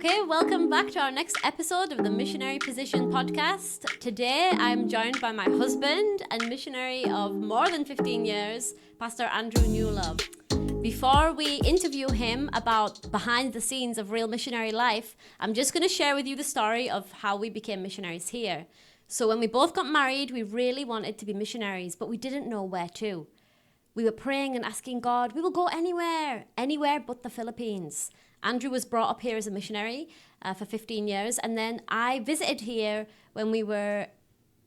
Okay, welcome back to our next episode of the Missionary Position podcast. Today I'm joined by my husband and missionary of more than 15 years, Pastor Andrew Newlove. Before we interview him about behind the scenes of real missionary life, I'm just going to share with you the story of how we became missionaries here. So when we both got married, we really wanted to be missionaries, but we didn't know where to. We were praying and asking God, we will go anywhere but the Philippines. Andrew was brought up here as a missionary for 15 years. And then I visited here when we were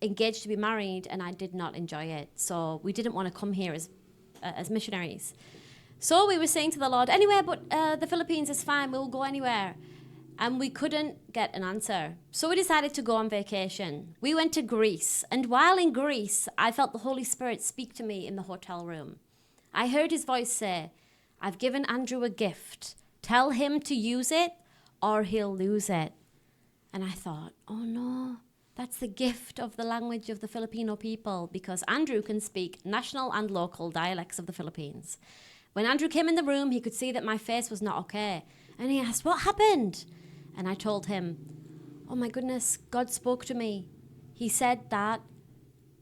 engaged to be married, and I did not enjoy it. So we didn't want to come here as missionaries. So we were saying to the Lord, anywhere but the Philippines is fine, we'll go anywhere. And we couldn't get an answer. So we decided to go on vacation. We went to Greece. And while in Greece, I felt the Holy Spirit speak to me in the hotel room. I heard his voice say, I've given Andrew a gift. Tell him to use it or he'll lose it. And I thought, oh no, that's the gift of the language of the Filipino people, because Andrew can speak national and local dialects of the Philippines. When Andrew came in the room, he could see that my face was not okay. And he asked, what happened? And I told him, oh my goodness, God spoke to me. He said that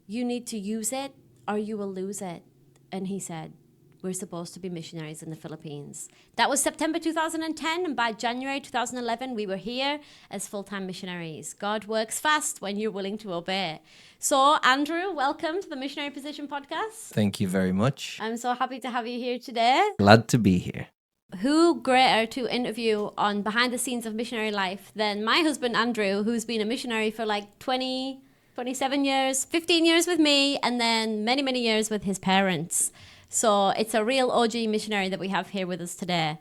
you need to use it or you will lose it. And he said, we're supposed to be missionaries in the Philippines. That was September 2010, and by January 2011, we were here as full-time missionaries. God works fast when you're willing to obey. So, Andrew, welcome to the Missionary Position podcast. Thank you very much. I'm so happy to have you here today. Glad to be here. Who greater to interview on behind the scenes of missionary life than my husband, Andrew, who's been a missionary for like 20, 27 years, 15 years with me, and then many, many years with his parents. So it's a real OG missionary that we have here with us today.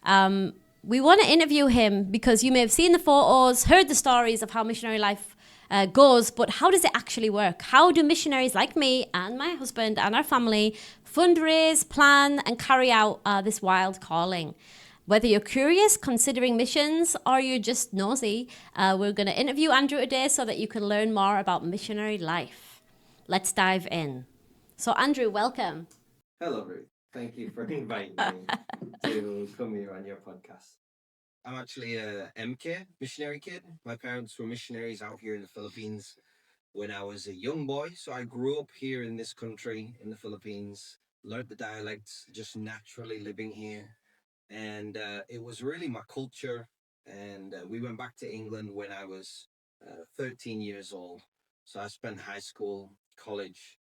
We want to interview him because you may have seen the photos, heard the stories of how missionary life goes, but how does it actually work? How do missionaries like me and my husband and our family fundraise, plan, and carry out this wild calling? Whether you're curious, considering missions, or you're just nosy, we're going to interview Andrew today so that you can learn more about missionary life. Let's dive in. So Andrew, welcome. Hello, Ruth. Thank you for inviting me to come here on your podcast. I'm actually a MK, missionary kid. My parents were missionaries out here in the Philippines when I was a young boy. So I grew up here in this country, in the Philippines, learned the dialects, just naturally living here. And it was really my culture. And we went back to England when I was 13 years old. So I spent high school, college,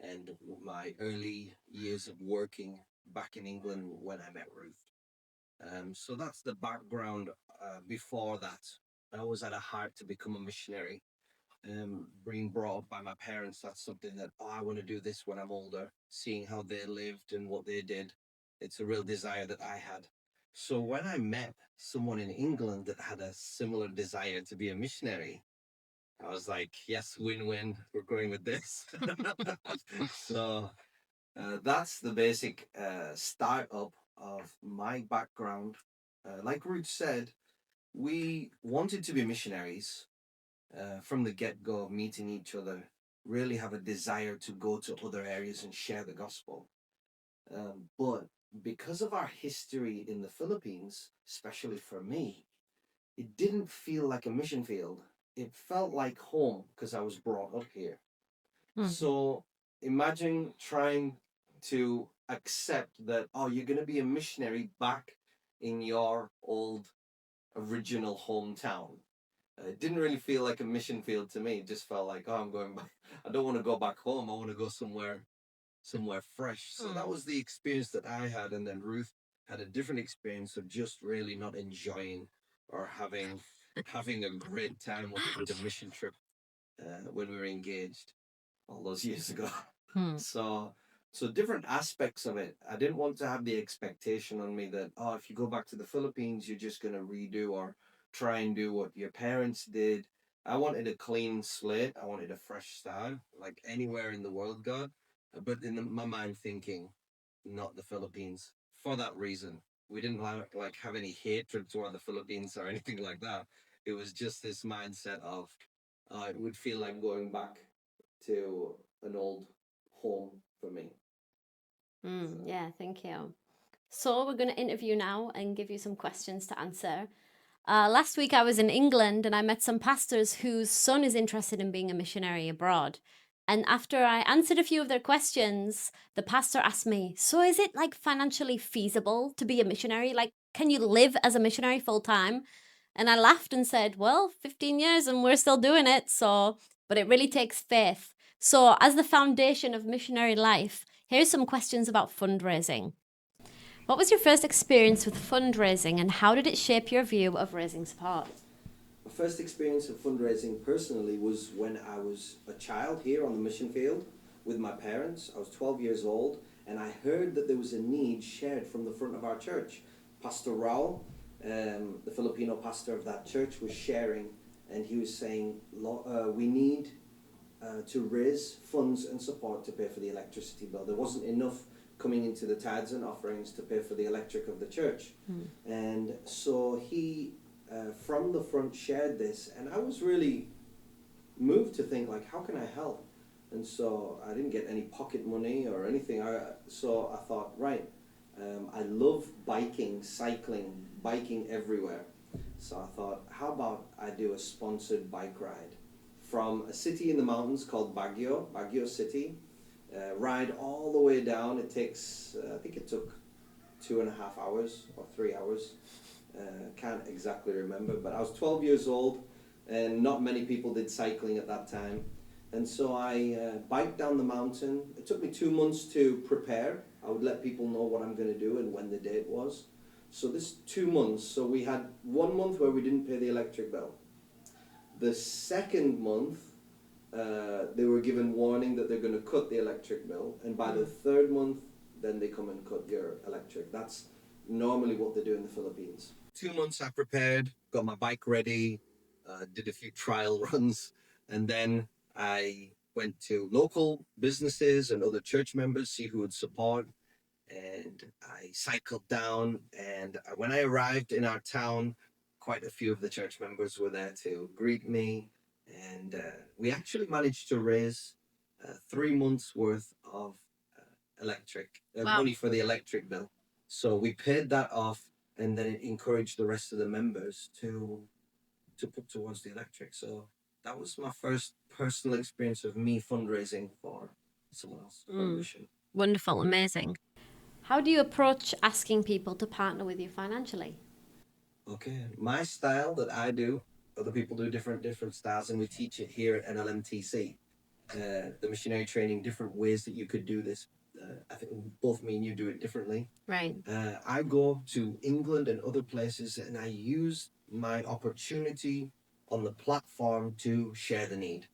and my early years of working back in England when I met Ruth. So that's the background. Before that, I always had a heart to become a missionary. Being brought up by my parents, that's something that, I want to do this when I'm older. Seeing how they lived and what they did, it's a real desire that I had. So when I met someone in England that had a similar desire to be a missionary, I was like, yes, win-win. We're going with this. So that's the basic startup of my background. Like Ruth said, we wanted to be missionaries from the get-go, meeting each other, really have a desire to go to other areas and share the gospel. But because of our history in the Philippines, especially for me, it didn't feel like a mission field. It felt like home because I was brought up here. So imagine trying to accept that, you're going to be a missionary back in your old original hometown. It didn't really feel like a mission field to me. It just felt like, I'm going back. I don't want to go back home. I want to go somewhere fresh. So that was the experience that I had. And then Ruth had a different experience of just really not enjoying or having a great time with the mission trip when we were engaged all those years ago. So different aspects of it. I didn't want to have the expectation on me that, if you go back to the Philippines, you're just going to redo or try and do what your parents did. I wanted a clean slate. I wanted a fresh start, like anywhere in the world, God. But in my mind thinking, not the Philippines. For that reason, we didn't like have any hatred toward the Philippines or anything like that. It was just this mindset of, it would feel like going back to an old home for me. Yeah, thank you. So we're going to interview now and give you some questions to answer. Last week I was in England and I met some pastors whose son is interested in being a missionary abroad. And after I answered a few of their questions, the pastor asked me, "So is it like financially feasible to be a missionary? Like, can you live as a missionary full time?" And I laughed and said, "Well, 15 years and we're still doing it. So, but it really takes faith." So, as the foundation of missionary life, here's some questions about fundraising. What was your first experience with fundraising and how did it shape your view of raising support? My first experience of fundraising personally was when I was a child here on the mission field with my parents. I was 12 years old and I heard that there was a need shared from the front of our church. Pastor Raul, the Filipino pastor of that church, was sharing, and he was saying, we need to raise funds and support to pay for the electricity bill. There wasn't enough coming into the tithes and offerings to pay for the electric of the church. And so he, from the front, shared this, and I was really moved to think, like, how can I help? And so I didn't get any pocket money or anything. So I thought, right, I love biking, cycling, biking everywhere. So I thought, how about I do a sponsored bike ride from a city in the mountains called Baguio City, ride all the way down. It takes, I think it took 2.5 hours or 3 hours. Can't exactly remember, but I was 12 years old and not many people did cycling at that time. And so I biked down the mountain. It took me 2 months to prepare. I would let people know what I'm going to do and when the date was. So this 2 months, so we had 1 month where we didn't pay the electric bill. The second month, they were given warning that they're going to cut the electric bill. And by the third month, then they come and cut your electric. That's normally what they do in the Philippines. 2 months I prepared, got my bike ready, did a few trial runs, and then I went to local businesses and other church members, see who would support, and I cycled down, and when I arrived in our town, quite a few of the church members were there to greet me, and we actually managed to raise 3 months worth of money for the electric bill. So we paid that off, and then it encouraged the rest of the members to put towards the electric. So that was my first personal experience of me fundraising for someone else for a mission. Wonderful, amazing. How do you approach asking people to partner with you financially? Okay, my style that I do, other people do different styles, and we teach it here at NLMTC. The missionary training, different ways that you could do this. I think both me and you do it differently. Right. I go to England and other places, and I use my opportunity on the platform to share the need.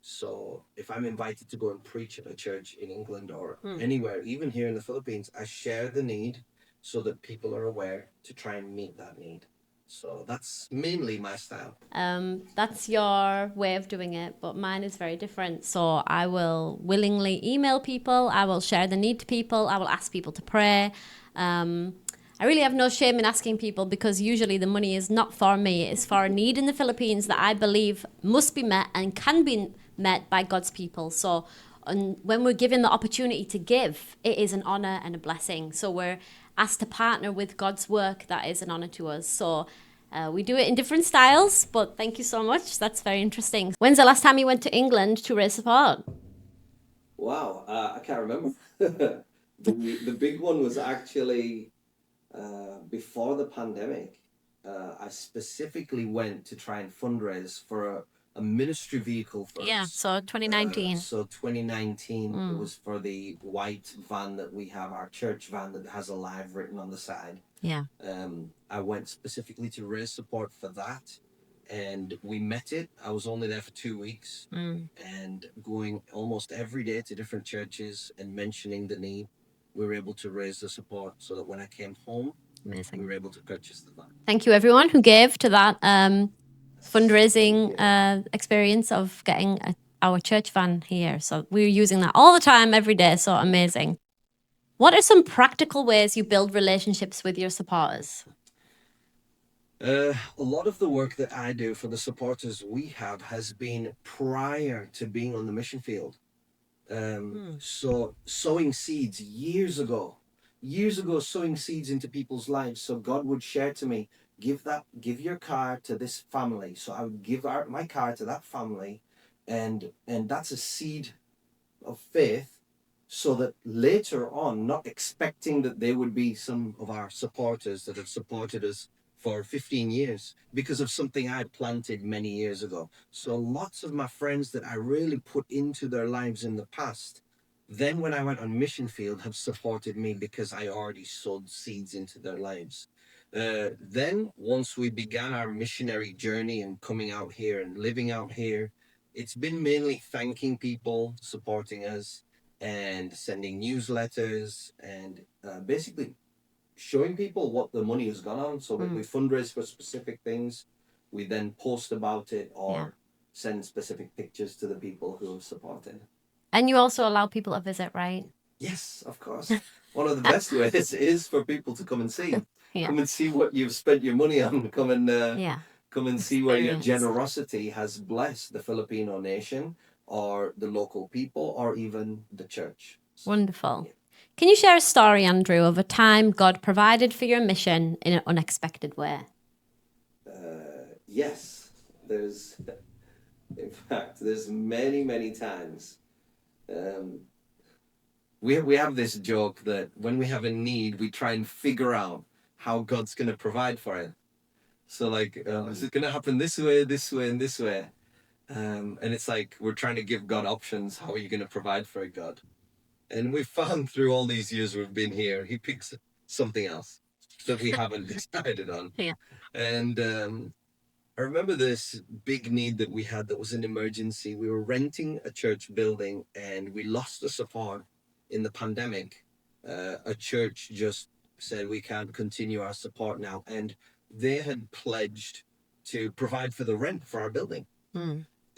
So if I'm invited to go and preach at a church in England or anywhere, even here in the Philippines, I share the need so that people are aware to try and meet that need. So that's mainly my style. That's your way of doing it, but mine is very different. So I will willingly email people, I will share the need to people, I will ask people to pray. I really have no shame in asking people because usually the money is not for me, it's for a need in the Philippines that I believe must be met and can be met by God's people. So when we're given the opportunity to give, it is an honor and a blessing. So we're asked to partner with God's work, that is an honor to us. So we do it in different styles, but thank you so much. That's very interesting. When's the last time you went to England to raise support? Wow, I can't remember. The big one was actually before the pandemic. I specifically went to try and fundraise for a ministry vehicle for Yeah, us. so 2019. So 2019 it was for the white van that we have, our church van that has alive written on the side. Yeah. I went specifically to raise support for that, and we met it. I was only there for 2 weeks, and going almost every day to different churches and mentioning the need. We were able to raise the support so that when I came home, Amazing. we were able to purchase the van. Thank you, everyone who gave to that fundraising experience of getting our church van here. So we're using that all the time, every day. So amazing. What are some practical ways you build relationships with your supporters? A lot of the work that I do for the supporters we have has been prior to being on the mission field. So sowing seeds years ago, sowing seeds into people's lives. So God would share to me, give your car to this family. So I would give my car to that family, and that's a seed of faith, so that later on, not expecting that they would be some of our supporters that have supported us for 15 years because of something I planted many years ago. So lots of my friends that I really put into their lives in the past, then when I went on mission field, have supported me because I already sowed seeds into their lives. Then once we began our missionary journey and coming out here and living out here, it's been mainly thanking people supporting us and sending newsletters and basically showing people what the money has gone on. So we fundraise for specific things. We then post about it or send specific pictures to the people who have supported. And you also allow people to visit, right? Yes, of course. One of the best ways is for people to come and see. Come and see what you've spent your money on. Come and see where your generosity has blessed the Filipino nation or the local people or even the church. Wonderful. Can you share a story, Andrew, of a time God provided for your mission in an unexpected way? Yes, in fact, there's many times. We have this joke that when we have a need, we try and figure out how God's going to provide for it. So like, is it going to happen this way, and this way? And it's like we're trying to give God options. How are you going to provide for it, God? And we've found through all these years we've been here, He picks something else that we haven't decided on. And I remember this big need that we had that was an emergency. We were renting a church building and we lost the support in the pandemic. A church just said we can't continue our support now. And they had pledged to provide for the rent for our building.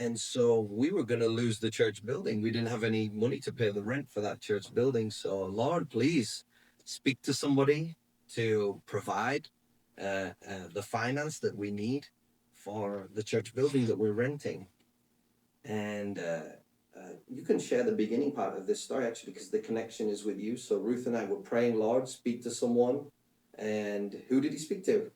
And so we were going to lose the church building. We didn't have any money to pay the rent for that church building. So, Lord, please speak to somebody to provide the finance that we need for the church building that we're renting. And you can share the beginning part of this story, actually, because the connection is with you. So Ruth and I were praying, Lord, speak to someone. And who did He speak to?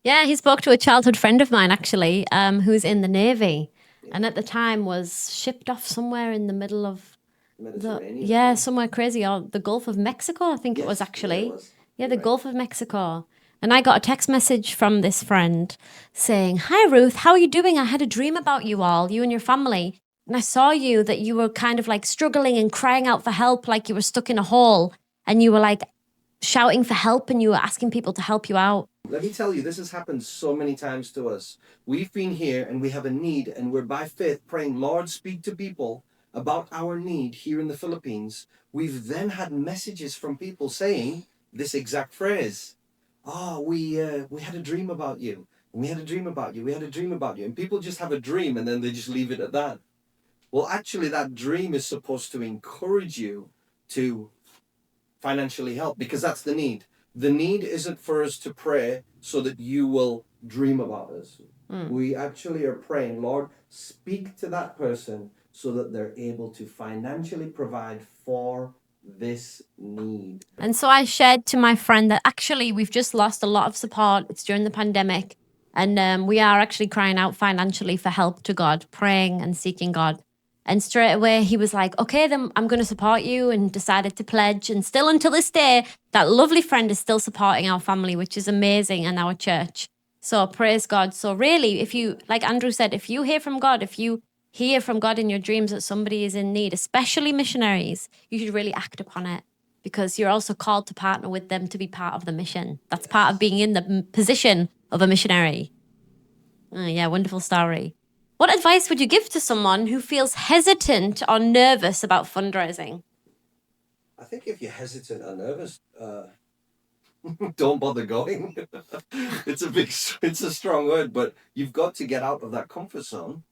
Yeah, he spoke to a childhood friend of mine, actually, who's in the Navy. And at the time was shipped off somewhere in the middle of Mediterranean. Somewhere crazy, or the Gulf of Mexico, I think it was actually. The Gulf of Mexico. And I got a text message from this friend saying, "Hi, Ruth, how are you doing? I had a dream about you all, you and your family. And I saw you that you were kind of like struggling and crying out for help, like you were stuck in a hole. And you were like shouting for help and you were asking people to help you out." Let me tell you, this has happened so many times to us. We've been here and we have a need, and we're by faith praying, Lord, speak to people about our need here in the Philippines. We've then had messages from people saying this exact phrase. Oh, we had a dream about you. We had a dream about you. We had a dream about you. And people just have a dream and then they just leave it at that. Well, actually, that dream is supposed to encourage you to financially help, because that's the need. The need isn't for us to pray so that you will dream about us. We actually are praying, Lord, speak to that person so that they're able to financially provide for this need. And so I shared to my friend that actually we've just lost a lot of support. It's during the pandemic. And we are actually crying out financially for help to God, praying and seeking God. And straight away he was like, okay, then I'm going to support you, and decided to pledge. And still until this day, that lovely friend is still supporting our family, which is amazing, and our church. So praise God. So really, if you, like Andrew said, if you hear from God, if you hear from God in your dreams that somebody is in need, especially missionaries, you should really act upon it, because you're also called to partner with them to be part of the mission. That's part of being in the position of a missionary. Yeah, wonderful story. What advice would you give to someone who feels hesitant or nervous about fundraising? I think if you're hesitant or nervous, don't bother going. It's a strong word, but you've got to get out of that comfort zone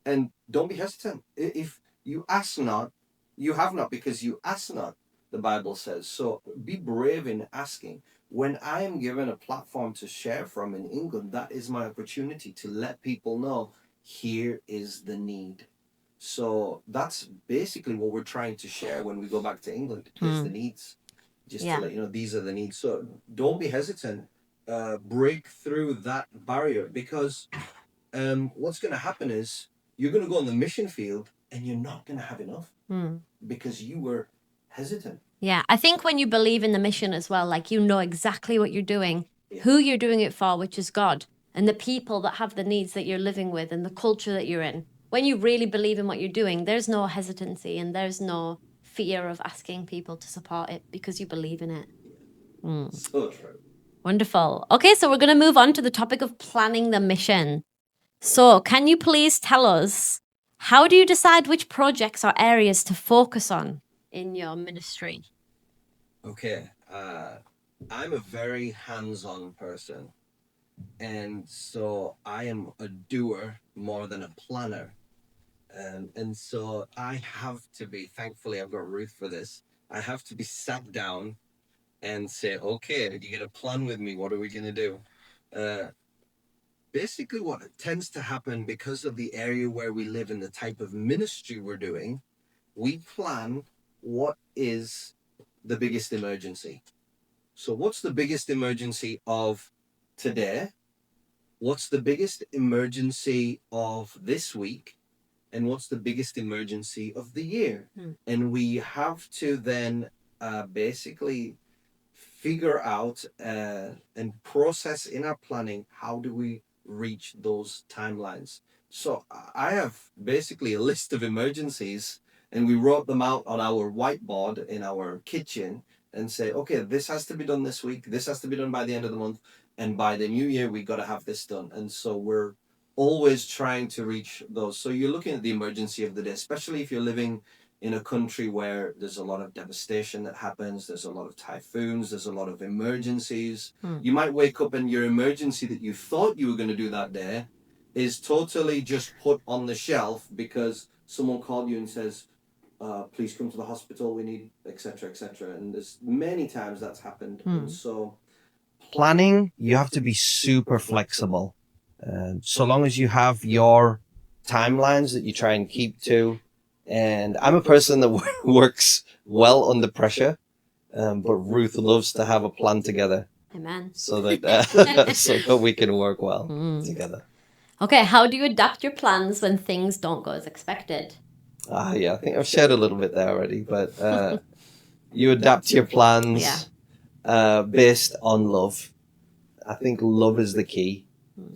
and don't be hesitant. If you ask not, you have not, because you ask not, the Bible says. So be brave in asking. When I am given a platform to share from in England, that is my opportunity to let people know here is the need. So that's basically what we're trying to share when we go back to England. Here's the needs. Just to let you know, these are the needs. So don't be hesitant. break through that barrier, because what's going to happen is you're going to go on the mission field and you're not going to have enough because you were hesitant. Yeah, I think when you believe in the mission as well, like you know exactly what you're doing, who you're doing it for, which is God, and the people that have the needs that you're living with and the culture that you're in. When you really believe in what you're doing, there's no hesitancy and there's no fear of asking people to support it because you believe in it. So true. Wonderful. Okay, so we're going to move on to the topic of planning the mission. So, can you please tell us, how do you decide which projects or areas to focus on in your ministry? Okay. I'm a very hands-on person, and so I am a doer more than a planner. And so I have to be, thankfully, I've got Ruth for this. I have to be sat down and say, okay, you get a plan with me. What are we going to do? Basically, what tends to happen because of the area where we live and the type of ministry we're doing, we plan what is the biggest emergency. So, what's the biggest emergency of today? What's the biggest emergency of this week? And what's the biggest emergency of the year? And we have to then basically figure out and process in our planning, how do we reach those timelines. So I have basically a list of emergencies, and we wrote them out on our whiteboard in our kitchen and say, okay, this has to be done this week, this has to be done by the end of the month, and by the new year we got to have this done. And so we're always trying to reach those. So you're looking at the emergency of the day, especially if you're living in a country where there's a lot of devastation that happens, there's a lot of typhoons, there's a lot of emergencies. You might wake up and your emergency that you thought you were going to do that day is totally just put on the shelf because someone called you and says, please come to the hospital, we need, etc., etc. And there's many times that's happened. And so planning, you have to be super flexible. So long as you have your timelines that you try and keep to. And I'm a person that works well under pressure, but Ruth loves to have a plan together. Amen. So that so that we can work well together. Okay, how do you adapt your plans when things don't go as expected? Yeah, I think I've shared a little bit there already, but you adapt your plans based on love. I think love is the key.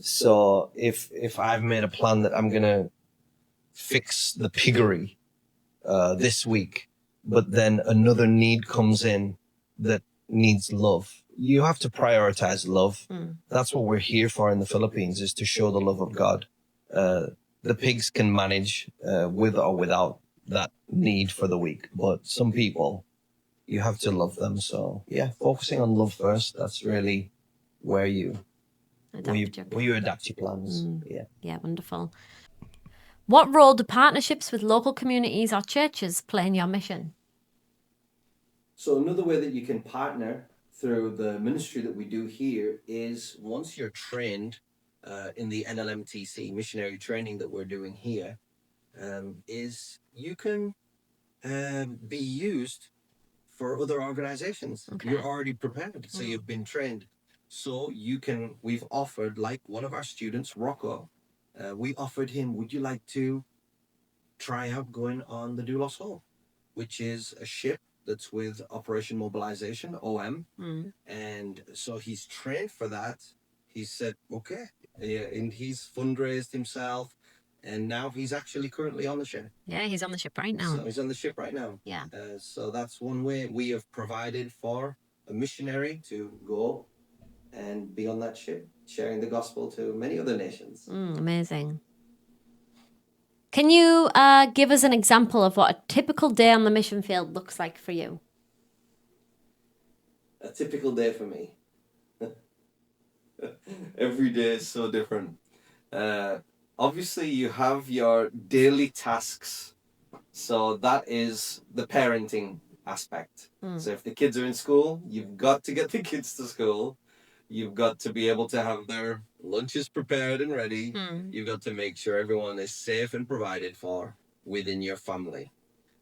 So if I've made a plan that I'm gonna fix the piggery this week, but then another need comes in that needs love, you have to prioritize love. That's what we're here for in the Philippines, is to show the love of God. The pigs can manage with or without that need for the week, but some people, you have to love them. So yeah, focusing on love first. That's really where you adapt your plans. Yeah, wonderful. What role do partnerships with local communities or churches play in your mission? So another way that you can partner through the ministry that we do here is, once you're trained in the NLMTC missionary training that we're doing here, is you can be used for other organizations. Okay. You're already prepared, so you've been trained. So we've offered, like one of our students, Rocco, we offered him, would you like to try out going on the Doulos Hull, which is a ship that's with Operation Mobilization, OM. And so he's trained for that. He said, okay. Yeah, and he's fundraised himself. And now he's actually currently on the ship. Yeah, he's on the ship right now. So he's on the ship right now. Yeah. So that's one way we have provided for a missionary to go and be on that ship, sharing the gospel to many other nations. Amazing. Can you give us an example of what a typical day on the mission field looks like for you? A typical day for me. Every day is so different. Obviously, you have your daily tasks. So that is the parenting aspect. So if the kids are in school, you've got to get the kids to school. You've got to be able to have their lunches prepared and ready. You've got to make sure everyone is safe and provided for within your family.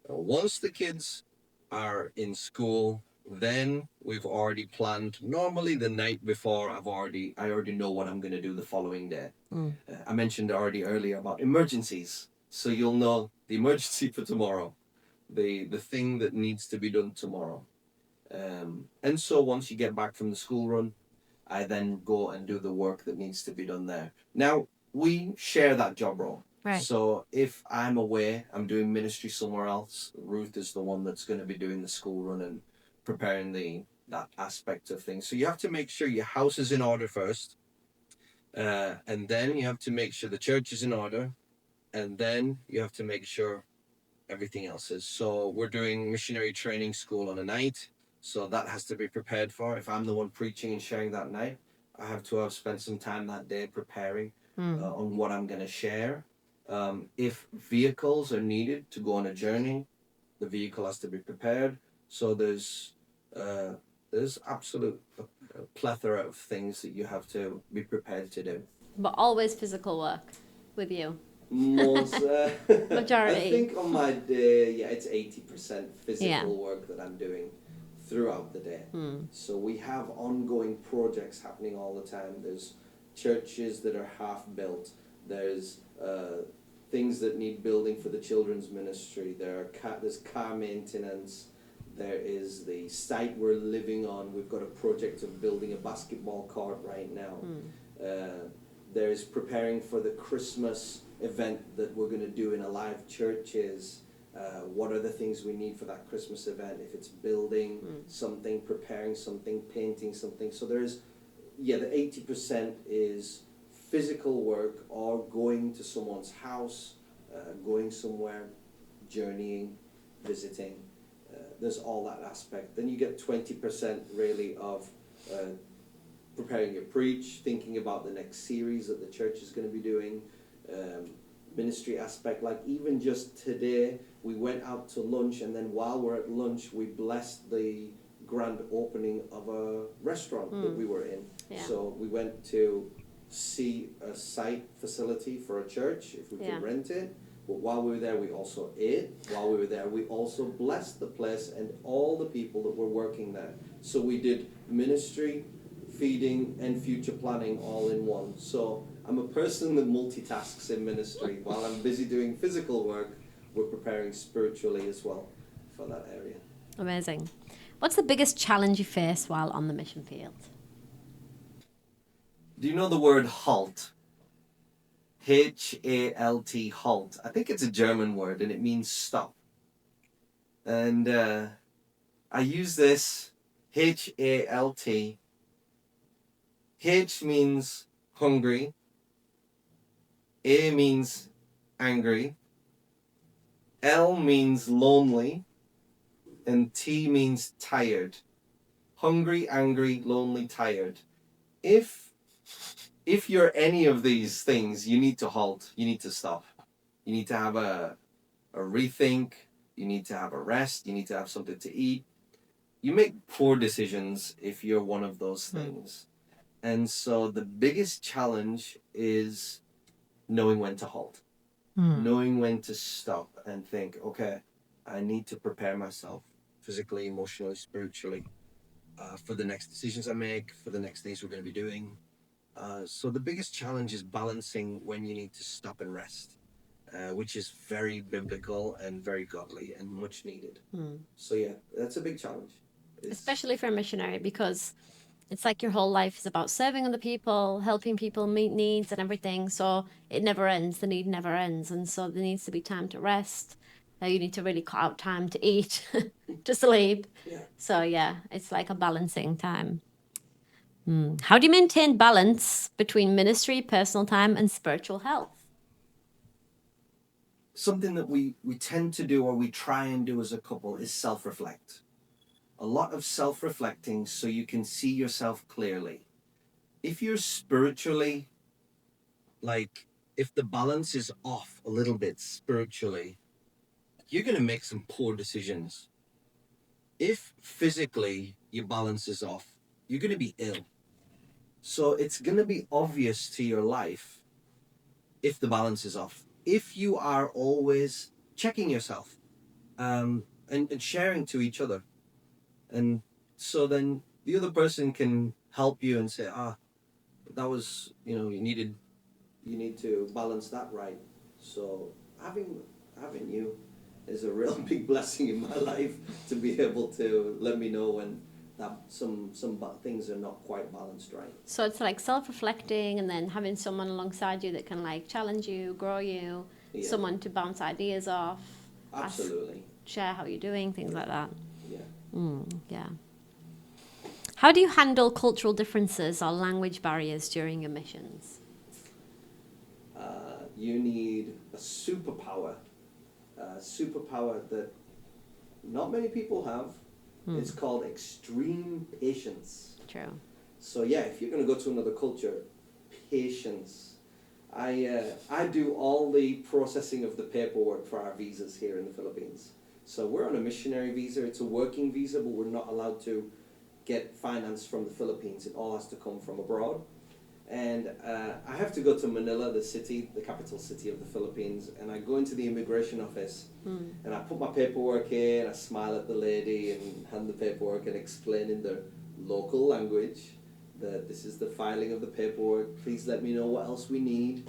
Once the kids are in school, then we've already planned. Normally the night before, I already know what I'm going to do the following day. I mentioned already earlier about emergencies, so you'll know the emergency for tomorrow, the thing that needs to be done tomorrow. And so once you get back from the school run, I then go and do the work that needs to be done there. Now, we share that job role. Right. So if I'm away, I'm doing ministry somewhere else, Ruth is the one that's going to be doing the school run and preparing that aspect of things. So you have to make sure your house is in order first. And then you have to make sure the church is in order. And then you have to make sure everything else is. So we're doing missionary training school on a night. So that has to be prepared for. If I'm the one preaching and sharing that night, I have to have spent some time that day preparing on what I'm going to share. If vehicles are needed to go on a journey, the vehicle has to be prepared. So there's absolute plethora of things that you have to be prepared to do. But always physical work with you. Most, Majority. I think on my day, it's 80% physical work that I'm doing throughout the day. So we have ongoing projects happening all the time. There's churches that are half built. There's things that need building for the children's ministry. There's car maintenance. There is the site we're living on. We've got a project of building a basketball court right now. There's preparing for the Christmas event that we're going to do in Alive Churches. What are the things we need for that Christmas event? If it's building something, preparing something, painting something. So there's, the 80% is physical work or going to someone's house, going somewhere, journeying, visiting. There's all that aspect. Then you get 20% really of preparing your preach, thinking about the next series that the church is going to be doing, ministry aspect. Like even just today, we went out to lunch, and then while we're at lunch, we blessed the grand opening of a restaurant that we were in. Yeah. So we went to see a site facility for a church, if we could rent it. But while we were there, we also ate. While we were there, we also blessed the place and all the people that were working there. So we did ministry, feeding, and future planning all in one. So I'm a person that multitasks in ministry. While I'm busy doing physical work, we're preparing spiritually as well for that area. Amazing. What's the biggest challenge you face while on the mission field? Do you know the word halt? H-A-L-T, halt. I think it's a German word, and it means stop. And I use this H-A-L-T. H means hungry. A means angry. L means lonely. And T means tired. Hungry, angry, lonely, tired. If you're any of these things, you need to halt. You need to stop. You need to have a rethink. You need to have a rest. You need to have something to eat. You make poor decisions if you're one of those things. And so the biggest challenge is knowing when to halt. Knowing when to stop and think, okay, I need to prepare myself physically, emotionally, spiritually for the next decisions I make, for the next things we're going to be doing. So the biggest challenge is balancing when you need to stop and rest, which is very biblical and very godly and much needed. So that's a big challenge. Especially for a missionary, because it's like your whole life is about serving other people, helping people meet needs and everything. So it never ends. The need never ends. And so there needs to be time to rest. You need to really cut out time to eat, to sleep. Yeah. So it's like a balancing time. How do you maintain balance between ministry, personal time, and spiritual health? Something that we tend to do, or we try and do as a couple, is self-reflect. A lot of self-reflecting so you can see yourself clearly. If you're spiritually, if the balance is off a little bit spiritually, you're going to make some poor decisions. If physically your balance is off, you're going to be ill. So it's going to be obvious to your life if the balance is off. If you are always checking yourself and sharing to each other and So then the other person can help you and say, that was, you need to balance that right. So having you is a real big blessing in my life to be able to let me know when that some things are not quite balanced right. So it's like self-reflecting and then having someone alongside you that can like challenge you, grow you, Yeah. someone to bounce ideas off, Absolutely. share how you're doing, things like that. Yeah. Yeah. How do you handle cultural differences or language barriers during your missions? You need a superpower that not many people have. It's called extreme patience. True. So yeah, if you're going to go to another culture, patience. I do all the processing of the paperwork for our visas here in the Philippines. So we're on a missionary visa. It's a working visa, but we're not allowed to get finance from the Philippines. It all has to come from abroad. And I have to go to Manila, the capital city of the Philippines, and I go into the immigration office and I put my paperwork in, I smile at the lady and hand the paperwork and explain in the local language that this is the filing of the paperwork, please let me know what else we need.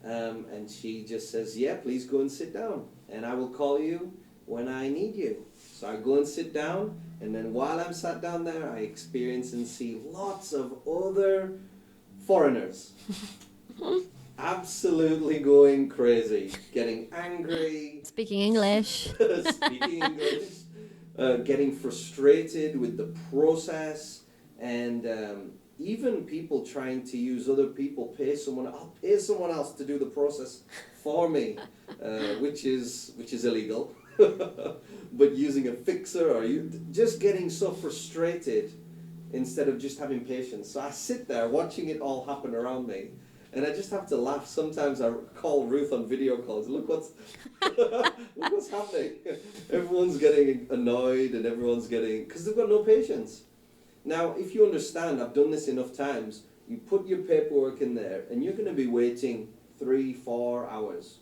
And she just says, yeah, please go and sit down, and I will call you when I need you. So I go and sit down, and then while I'm sat down there, I experience and see lots of other foreigners absolutely going crazy, getting angry, Speaking English. speaking English, getting frustrated with the process, and even people trying to use other people, I'll pay someone else to do the process for me, which is illegal. But using a fixer, or you just getting so frustrated instead of just having patience. So I sit there watching it all happen around me, and I just have to laugh. Sometimes I call Ruth on video calls. Look what's look what's happening. Everyone's getting annoyed, and everyone's getting, because they've got no patience. Now, if you understand, I've done this enough times. You put your paperwork in there, and you're going to be waiting 3-4 hours.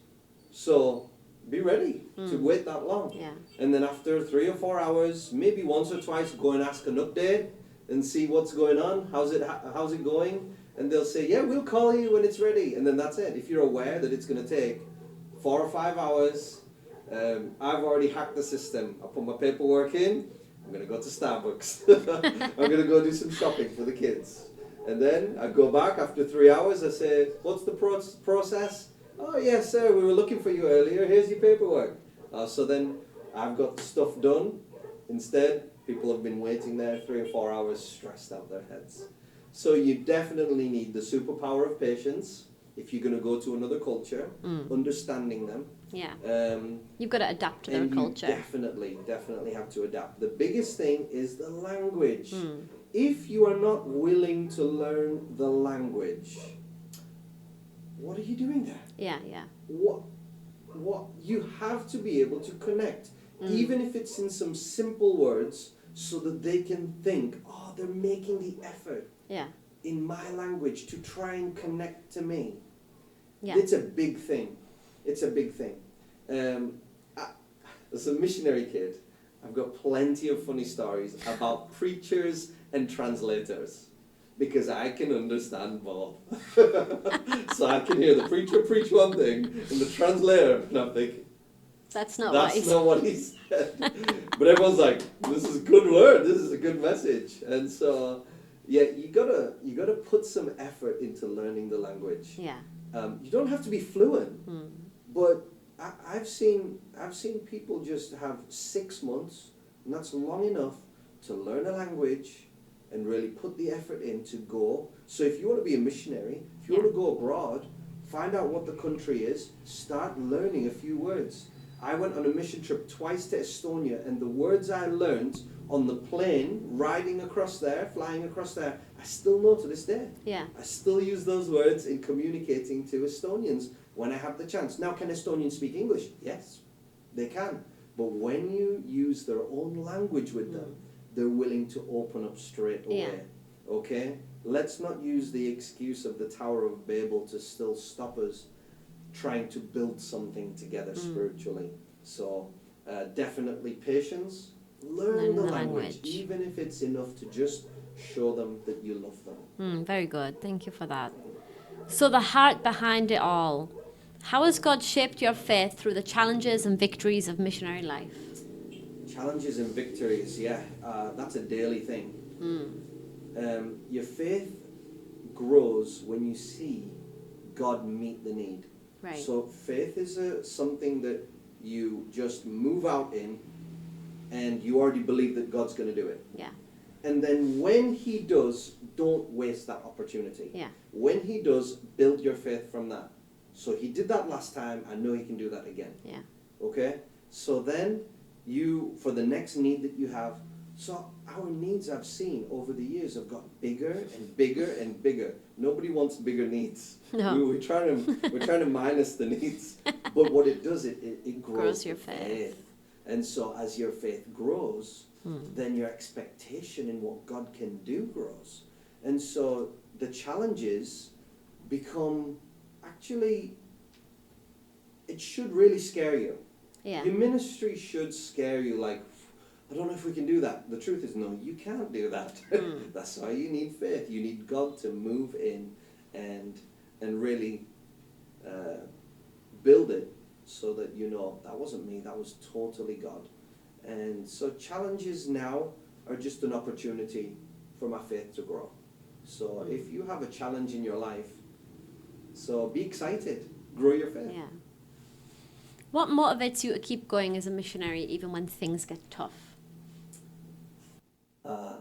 So be ready to wait that long. Yeah. And then after 3 or 4 hours, maybe once or twice, go and ask an update and see what's going on. How's it going? And they'll say, yeah, we'll call you when it's ready. And then that's it. If you're aware that it's going to take 4 or 5 hours, I've already hacked the system. I put my paperwork in. I'm going to go to Starbucks. I'm going to go do some shopping for the kids. And then I go back after 3 hours. I say, what's the process? Oh, yes, sir, we were looking for you earlier. Here's your paperwork. So then I've got the stuff done. Instead, people have been waiting there 3 or 4 hours, stressed out their heads. So you definitely need the superpower of patience if you're going to go to another culture, understanding them. Yeah. You've got to adapt to their culture. You definitely have to adapt. The biggest thing is the language. If you are not willing to learn the language, what are you doing there? Yeah, yeah. What you have to be able to connect, even if it's in some simple words, so that they can think, oh, they're making the effort in my language to try and connect to me. Yeah. It's a big thing. It's a big thing. As a missionary kid, I've got plenty of funny stories about preachers and translators, because I can understand both. So I can hear the preacher preach one thing and the translator, and I'm thinking, that's not what he said. But everyone's like, this is a good word, this is a good message. And so, yeah, you gotta put some effort into learning the language. Yeah. You don't have to be fluent, but I've seen people just have 6 months, and that's long enough to learn a language and really put the effort in to go. So if you want to be a missionary, if you want to go abroad, find out what the country is, start learning a few words. I went on a mission trip twice to Estonia, and the words I learned on the plane, riding across there, flying across there, I still know to this day. Yeah. I still use those words in communicating to Estonians when I have the chance. Now, can Estonians speak English? Yes, they can. But when you use their own language with them, they're willing to open up straight away. Yeah. Okay? Let's not use the excuse of the Tower of Babel to still stop us trying to build something together spiritually. So definitely patience Learn the language, even if it's enough to just show them that you love them. Very good. Thank you for that. So the heart behind it all. How has God shaped your faith through the challenges and victories of missionary life? Challenges and victories, that's a daily thing. Your faith grows when you see God meet the need. Right. So faith is something that you just move out in, and you already believe that God's going to do it. Yeah. And then when He does, don't waste that opportunity. Yeah. When He does, build your faith from that. So He did that last time, I know He can do that again. Yeah. Okay? So then you, for the next need that you have, so our needs I've seen over the years have got bigger and bigger and bigger. Nobody wants bigger needs. No. We're trying to minus the needs. But what it does, it grows your faith. And so as your faith grows, then your expectation in what God can do grows. And so the challenges become, actually, it should really scare you. Yeah. Your ministry should scare you, like, I don't know if we can do that. The truth is, no, you can't do that. That's why you need faith. You need God to move in and really build it so that you know, that wasn't me, that was totally God. And so challenges now are just an opportunity for my faith to grow. So if you have a challenge in your life, so be excited, grow your faith. Yeah. What motivates you to keep going as a missionary even when things get tough?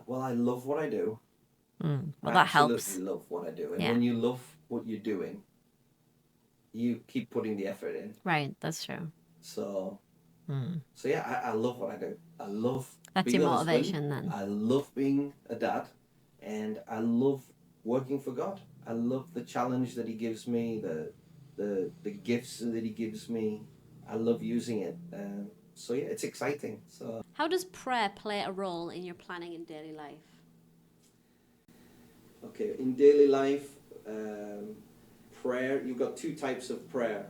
Well, I love what I do. Well, I that helps. absolutely love what I do. And Yeah. when you love what you're doing, you keep putting the effort in. Right, that's true. So yeah, I love what I do. I love That's being your a motivation husband. then. I love being a dad, and I love working for God. I love the challenge that He gives me, the gifts that He gives me. I love using it. So yeah, it's exciting. So How does prayer play a role in your planning in daily life? okay, in daily life, prayer, you've got two types of prayer.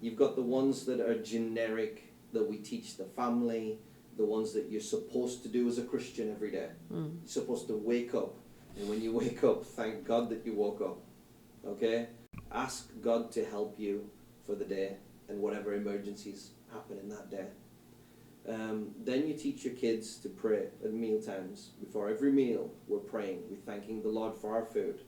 You've got the ones that are generic, that we teach the family, the ones that you're supposed to do as a Christian every day. You're supposed to wake up, and when you wake up, thank God that you woke up. Okay? Ask God to help you for the day and whatever emergencies happen in that day. Then you teach your kids to pray at meal times. Before every meal, we're praying. We're thanking the Lord for our food.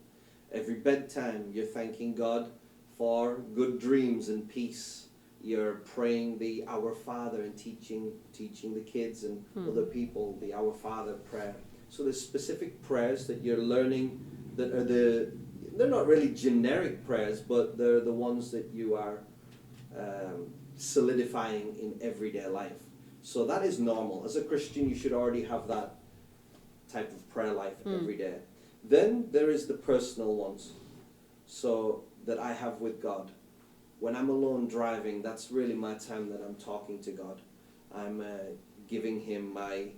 Every bedtime, you're thanking God for good dreams and peace. You're praying the Our Father and teaching the kids and other people the Our Father prayer. So there's specific prayers that you're learning that are they're not really generic prayers, but they're the ones that you are solidifying in everyday life. So that is normal. As a Christian, you should already have that type of prayer life every day. Then there is the personal ones, so that I have with God. When I'm alone driving, that's really my time that I'm talking to God. I'm giving Him my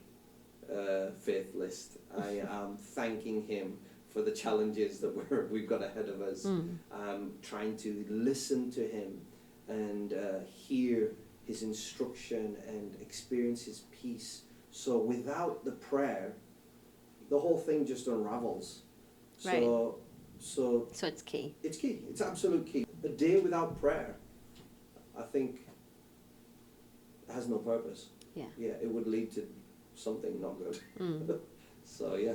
faith list. I am thanking Him for the challenges that we've got ahead of us. I'm trying to listen to Him and hear His instruction and experience His peace. So without the prayer, the whole thing just unravels. Right. So it's key. It's key. It's absolute key. A day without prayer, I think, has no purpose. Yeah. Yeah, it would lead to something not good. So yeah,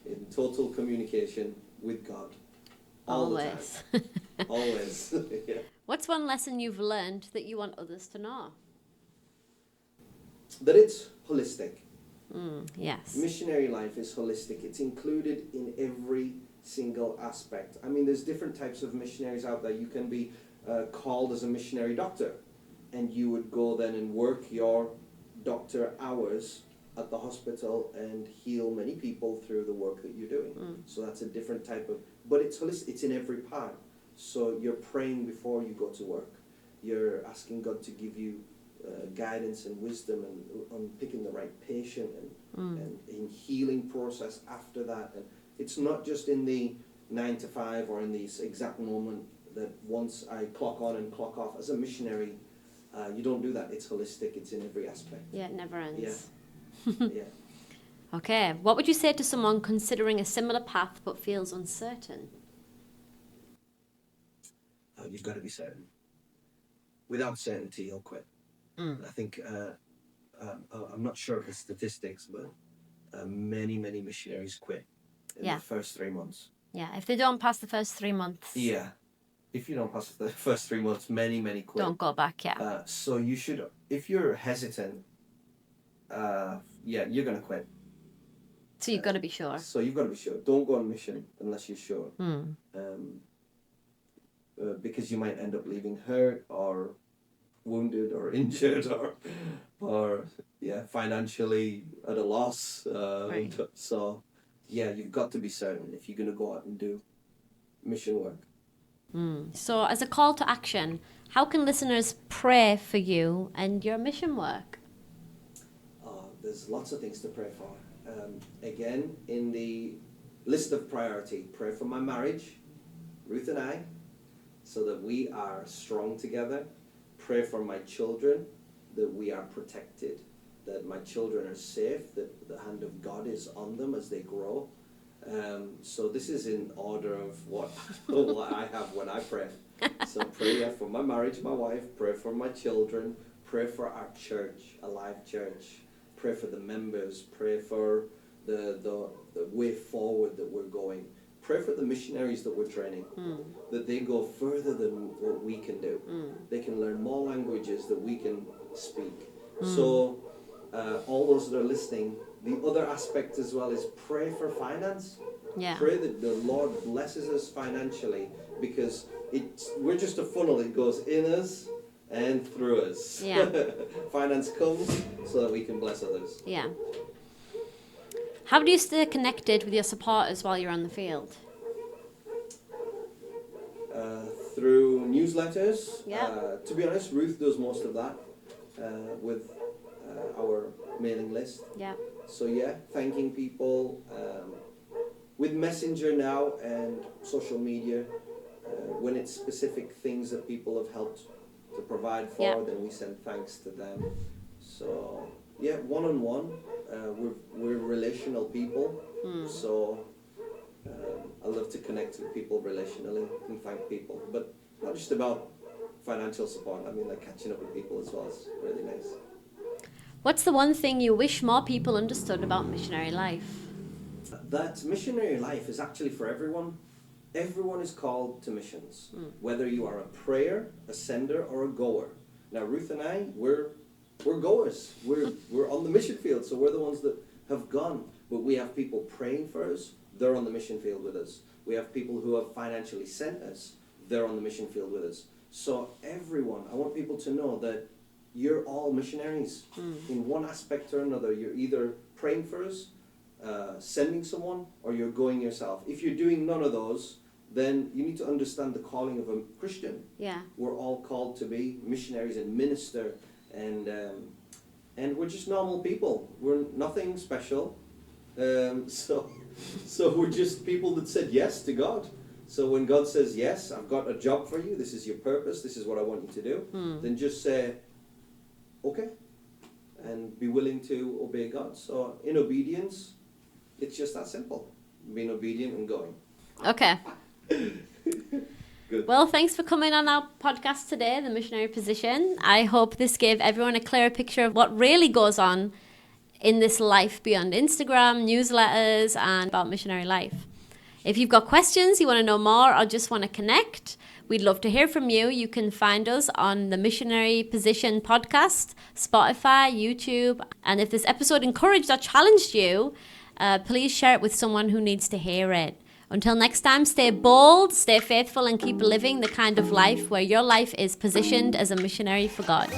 in total communication with God. Always. The time. Always. Yeah. What's one lesson you've learned that you want others to know? That it's holistic. Yes. Missionary life is holistic. It's included in every single aspect. I mean, there's different types of missionaries out there. You can be called as a missionary doctor, and you would go then and work your doctor hours at the hospital and heal many people through the work that you're doing. So that's a different type of, but it's holistic. It's in every part. So you're praying before you go to work. You're asking God to give you guidance and wisdom and on picking the right patient and in healing process after that. And it's not just in the 9 to 5 or in this exact moment that once I clock on and clock off. As a missionary, you don't do that. It's holistic. It's in every aspect. Yeah, it never ends. Yeah. Yeah. Okay. What would you say to someone considering a similar path but feels uncertain? You've got to be certain. Without certainty, you'll quit. I think, I'm not sure of the statistics, but many missionaries quit in the first 3 months. Yeah, if they don't pass the first 3 months. Yeah. If you don't pass the first 3 months, many quit. Don't go back, yeah. So you should, if you're hesitant, you're going to quit. So you've got to be sure. So you've got to be sure. Don't go on mission unless you're sure. Because you might end up leaving hurt or wounded or injured or financially at a loss. Right. So you've got to be certain if you're going to go out and do mission work. So as a call to action, how can listeners pray for you and your mission work? There's lots of things to pray for. Again, in the list of priority, pray for my marriage, Ruth and I, so that we are strong together. Pray for my children, that we are protected, that my children are safe, that the hand of God is on them as they grow. So this is in order of what I have when I pray. So pray for my marriage, my wife, pray for my children, pray for our church, Alive Church, pray for the members, pray for the way forward that we're going. Pray for the missionaries that we're training, that they go further than what we can do. They can learn more languages that we can speak. So all those that are listening, the other aspect as well is pray for finance. Yeah. Pray that the Lord blesses us financially, because we're just a funnel. It goes in us and through us. Yeah. Finance comes so that we can bless others. Yeah. How do you stay connected with your supporters while you're on the field? Through newsletters. Yeah. To be honest, Ruth does most of that with our mailing list. Yeah. So thanking people with Messenger now and social media. When it's specific things that people have helped to provide for, then we send thanks to them. So one-on-one. We're relational people, so I love to connect with people relationally and thank people. But not just about financial support. I mean, like catching up with people as well is really nice. What's the one thing you wish more people understood about missionary life? That missionary life is actually for everyone. Everyone is called to missions, whether you are a prayer, a sender, or a goer. Now, Ruth and I, we're goers. We're on the mission field, so we're the ones that have gone. But we have people praying for us. They're on the mission field with us. We have people who have financially sent us. They're on the mission field with us. So everyone, I want people to know that you're all missionaries in one aspect or another. You're either praying for us, sending someone, or you're going yourself. If you're doing none of those, then you need to understand the calling of a Christian. Yeah. We're all called to be missionaries and minister, and we're just normal people. We're nothing special. So we're just people that said yes to God. So when God says, yes, I've got a job for you, this is your purpose, this is what I want you to do, then just say, okay, and be willing to obey God. So in obedience, it's just that simple. Being obedient and going. Okay. Good. Well, thanks for coming on our podcast today, The Missionary Position. I hope this gave everyone a clearer picture of what really goes on in this life beyond Instagram, newsletters, and about missionary life. If you've got questions, you want to know more, or just want to connect, we'd love to hear from you. You can find us on the Missionary Position podcast, Spotify, YouTube. And if this episode encouraged or challenged you, please share it with someone who needs to hear it. Until next time, stay bold, stay faithful, and keep living the kind of life where your life is positioned as a missionary for God.